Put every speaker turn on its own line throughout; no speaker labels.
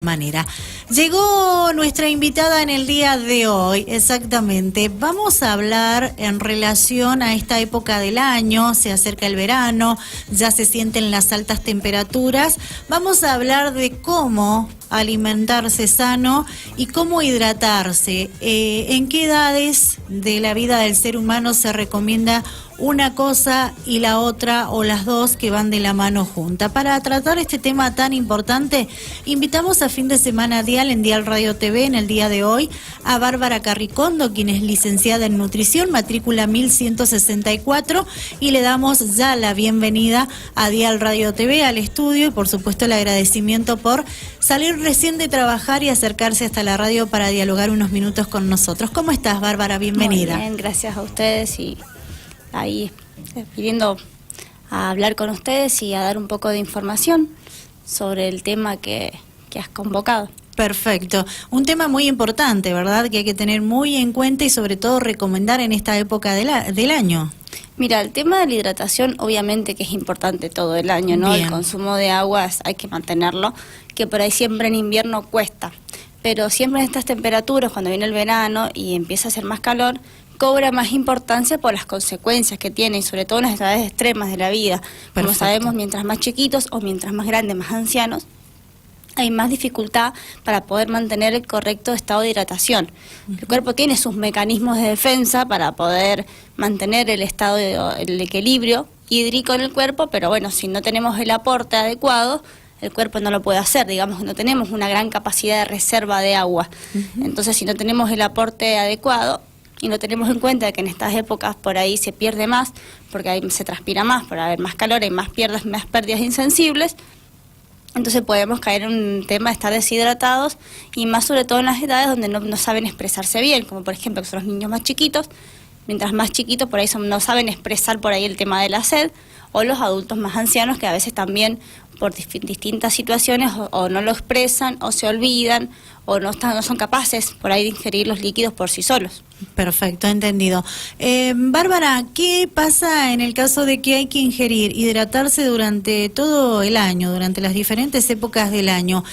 Manera. Llegó nuestra invitada en el día de hoy, exactamente. Vamos a hablar en relación a esta época del año, se acerca el verano, ya se sienten las altas temperaturas. Vamos a hablar de cómo alimentarse sano y cómo hidratarse. ¿En qué edades de la vida del ser humano se recomienda una cosa y la otra, o las dos que van de la mano juntas? Para tratar este tema tan importante, invitamos a Fin de Semana Dial en Dial Radio TV en el día de hoy a Bárbara Carricondo, quien es licenciada en nutrición, matrícula 1164, y le damos ya la bienvenida a Dial Radio TV, al estudio, y por supuesto el agradecimiento por salir recién de trabajar y acercarse hasta la radio para dialogar unos minutos con nosotros. ¿Cómo estás, Bárbara? Bienvenida.
Muy bien, gracias a ustedes, y ahí viniendo a hablar con ustedes y a dar un poco de información sobre el tema que has convocado.
Perfecto. Un tema muy importante, ¿verdad? Que hay que tener muy en cuenta y sobre todo recomendar en esta época del año.
Mira, el tema de la hidratación obviamente que es importante todo el año, ¿no?
Bien.
El consumo de agua hay que mantenerlo, que por ahí siempre en invierno cuesta. Pero siempre en estas temperaturas, cuando viene el verano y empieza a hacer más calor, cobra más importancia por las consecuencias que tiene, y sobre todo en las edades extremas de la vida. Como
Perfecto.
sabemos, mientras más chiquitos o mientras más grandes, más ancianos, hay más dificultad para poder mantener el correcto estado de hidratación. El cuerpo tiene sus mecanismos de defensa para poder mantener el el equilibrio hídrico en el cuerpo, pero bueno, si no tenemos el aporte adecuado, el cuerpo no lo puede hacer. Digamos que no tenemos una gran capacidad de reserva de agua. Entonces, si no tenemos el aporte adecuado y no tenemos en cuenta que en estas épocas por ahí se pierde más, porque ahí se transpira más, por haber más calor, hay más pérdidas insensibles, entonces podemos caer en un tema de estar deshidratados, y más sobre todo en las edades donde no saben expresarse bien, como por ejemplo que son los niños más chiquitos. Mientras más chiquitos por ahí no saben expresar por ahí el tema de la sed, o los adultos más ancianos que a veces también por distintas situaciones o no lo expresan, o se olvidan, o no son capaces por ahí de ingerir los líquidos por sí solos.
Perfecto, entendido. Bárbara, ¿qué pasa en el caso de que hay que hidratarse durante todo el año, durante las diferentes épocas del año?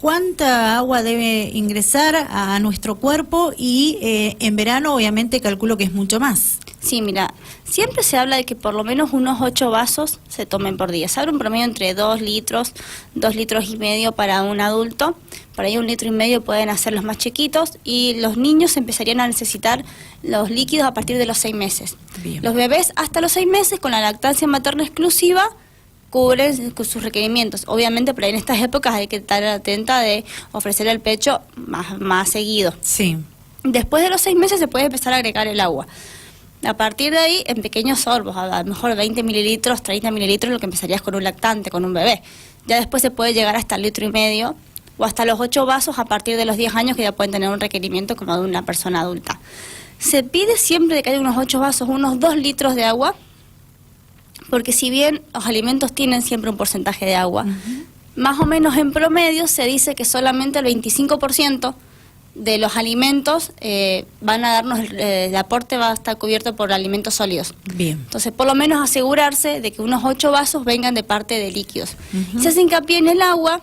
¿Cuánta agua debe ingresar a nuestro cuerpo? Y en verano obviamente calculo que es mucho más.
Sí, mira, siempre se habla de que por lo menos unos 8 vasos se tomen por día. Se habla un promedio entre 2 litros, 2 litros y medio para un adulto. Por ahí 1,5 litros pueden hacer los más chiquitos, y los niños empezarían a necesitar los líquidos a partir de los 6 meses.
Bien.
Los bebés hasta los 6 meses con la lactancia materna exclusiva cubren sus requerimientos. Obviamente por ahí en estas épocas hay que estar atenta de ofrecer el pecho más seguido.
Sí.
Después de los 6 meses se puede empezar a agregar el agua. A partir de ahí, en pequeños sorbos, a lo mejor 20 mililitros, 30 mililitros, lo que empezarías con un lactante, con un bebé. Ya después se puede llegar hasta 1,5 litros, o hasta los 8 vasos a partir de los 10 años, que ya pueden tener un requerimiento como de una persona adulta. Se pide siempre de que haya unos 8 vasos, unos 2 litros de agua, porque si bien los alimentos tienen siempre un porcentaje de agua, más o menos en promedio se dice que solamente el 25% de los alimentos van a darnos, el aporte va a estar cubierto por alimentos sólidos.
Bien.
Entonces, por lo menos asegurarse de que unos 8 vasos vengan de parte de líquidos. Se hace hincapié en el agua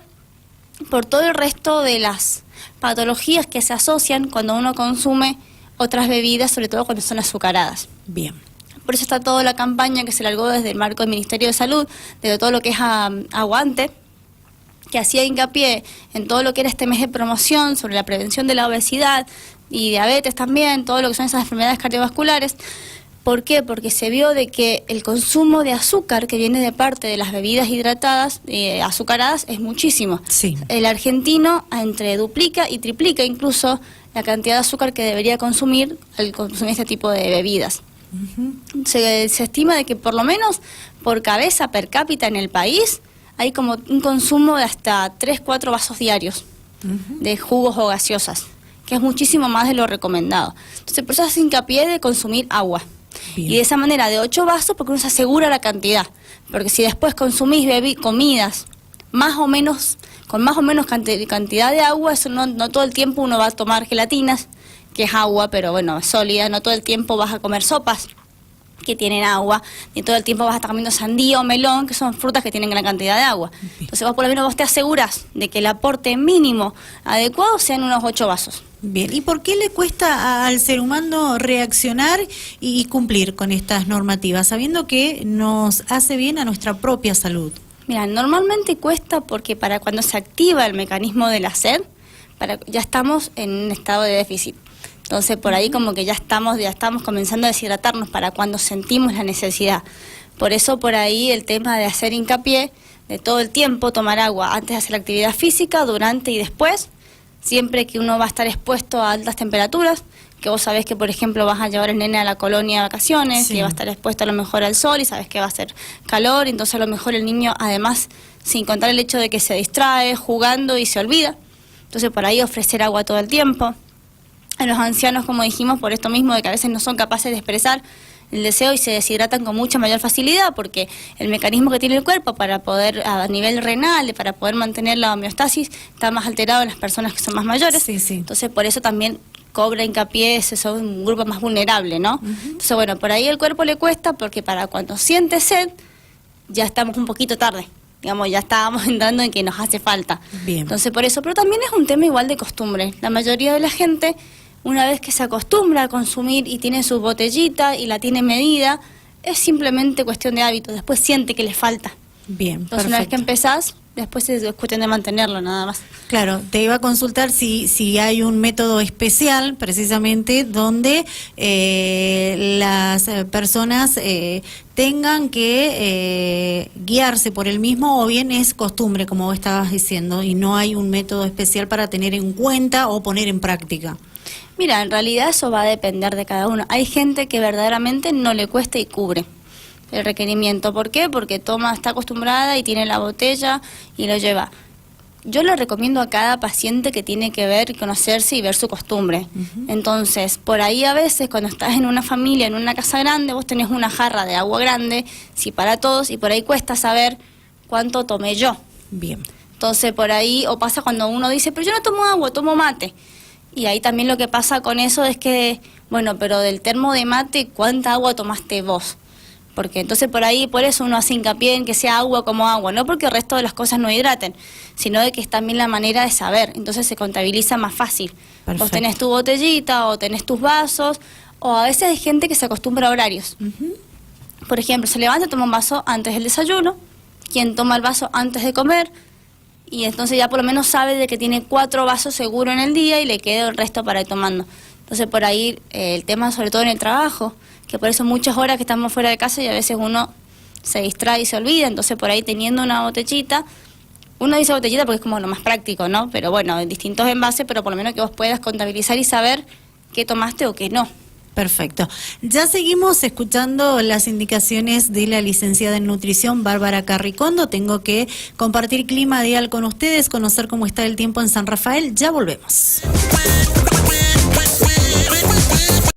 por todo el resto de las patologías que se asocian cuando uno consume otras bebidas, sobre todo cuando son azucaradas.
Bien.
Por eso está toda la campaña que se largó desde el marco del Ministerio de Salud, de todo lo que es Aguante, que hacía hincapié en todo lo que era este mes de promoción sobre la prevención de la obesidad y diabetes también, todo lo que son esas enfermedades cardiovasculares. ¿Por qué? Porque se vio de que el consumo de azúcar que viene de parte de las bebidas hidratadas, azucaradas, es muchísimo.
Sí.
El argentino entre duplica y triplica incluso la cantidad de azúcar que debería consumir al consumir este tipo de bebidas. Se estima de que por lo menos por cabeza per cápita en el país hay como un consumo de hasta 3-4 vasos diarios de jugos o gaseosas, que es muchísimo más de lo recomendado. Entonces, por eso se hace hincapié de consumir agua.
Bien.
Y de esa manera, de 8 vasos, porque uno se asegura la cantidad. Porque si después consumís comidas más o menos con más o menos cantidad de agua, eso no todo el tiempo uno va a tomar gelatinas, que es agua, pero bueno, es sólida, no todo el tiempo vas a comer sopas, que tienen agua, y todo el tiempo vas a estar comiendo sandía o melón, que son frutas que tienen gran cantidad de agua. Entonces vos por lo menos vos te aseguras de que el aporte mínimo adecuado sean unos 8 vasos.
Bien, ¿y por qué le cuesta al ser humano reaccionar y cumplir con estas normativas, sabiendo que nos hace bien a nuestra propia salud?
Mira, normalmente cuesta porque para cuando se activa el mecanismo de la sed, ya estamos en un estado de déficit. Entonces por ahí como que ya estamos comenzando a deshidratarnos para cuando sentimos la necesidad. Por eso por ahí el tema de hacer hincapié de todo el tiempo tomar agua antes de hacer la actividad física, durante y después, siempre que uno va a estar expuesto a altas temperaturas, que vos sabés que por ejemplo vas a llevar al nene a la colonia de vacaciones,
sí,
que va a estar expuesto a lo mejor al sol y sabés que va a hacer calor, entonces a lo mejor el niño además, sin contar el hecho de que se distrae jugando y se olvida, entonces por ahí ofrecer agua todo el tiempo. A los ancianos, como dijimos, por esto mismo de que a veces no son capaces de expresar el deseo y se deshidratan con mucha mayor facilidad, porque el mecanismo que tiene el cuerpo para poder, a nivel renal, para poder mantener la homeostasis, está más alterado en las personas que son más mayores.
Sí, sí.
Entonces por eso también cobra hincapié, son un grupo más vulnerable, ¿no? Entonces bueno, por ahí el cuerpo le cuesta, porque para cuando siente sed, ya estamos un poquito tarde. Digamos, ya estábamos entrando en que nos hace falta.
Bien.
Entonces por eso, pero también es un tema igual de costumbre. La mayoría de la gente, una vez que se acostumbra a consumir y tiene su botellita y la tiene medida, es simplemente cuestión de hábito. Después siente que le falta.
Bien,
Entonces
perfecto.
una vez que empezás, después es cuestión de mantenerlo nada más.
Claro, te iba a consultar si hay un método especial precisamente donde las personas tengan que guiarse por el mismo, o bien es costumbre, como vos estabas diciendo, y no hay un método especial para tener en cuenta o poner en práctica.
Mira, en realidad eso va a depender de cada uno. Hay gente que verdaderamente no le cuesta y cubre el requerimiento. ¿Por qué? Porque está acostumbrada y tiene la botella y lo lleva. Yo le recomiendo a cada paciente que tiene que ver, conocerse y ver su costumbre. Entonces, por ahí a veces cuando estás en una familia, en una casa grande, vos tenés una jarra de agua grande, sí, para todos, y por ahí cuesta saber cuánto tomé yo.
Bien.
Entonces, por ahí, o pasa cuando uno dice, pero yo no tomo agua, tomo mate. Y ahí también lo que pasa con eso es que, bueno, pero del termo de mate, ¿cuánta agua tomaste vos? Porque entonces por ahí, por eso uno hace hincapié en que sea agua como agua, no porque el resto de las cosas no hidraten, sino de que es también la manera de saber, entonces se contabiliza más fácil.
Perfecto.
Vos tenés tu botellita o tenés tus vasos, o a veces hay gente que se acostumbra a horarios. Por ejemplo, se levanta, toma un vaso antes del desayuno, quien toma el vaso antes de comer, y entonces ya por lo menos sabe de que tiene 4 vasos seguro en el día y le queda el resto para ir tomando. Entonces por ahí el tema, sobre todo en el trabajo, que por eso muchas horas que estamos fuera de casa y a veces uno se distrae y se olvida, entonces por ahí teniendo una botellita, uno dice botellita porque es como lo más práctico, ¿no? Pero bueno, en distintos envases, pero por lo menos que vos puedas contabilizar y saber qué tomaste o qué no.
Perfecto. Ya seguimos escuchando las indicaciones de la licenciada en nutrición Bárbara Carricondo. Tengo que compartir clima dial con ustedes, conocer cómo está el tiempo en San Rafael. Ya volvemos.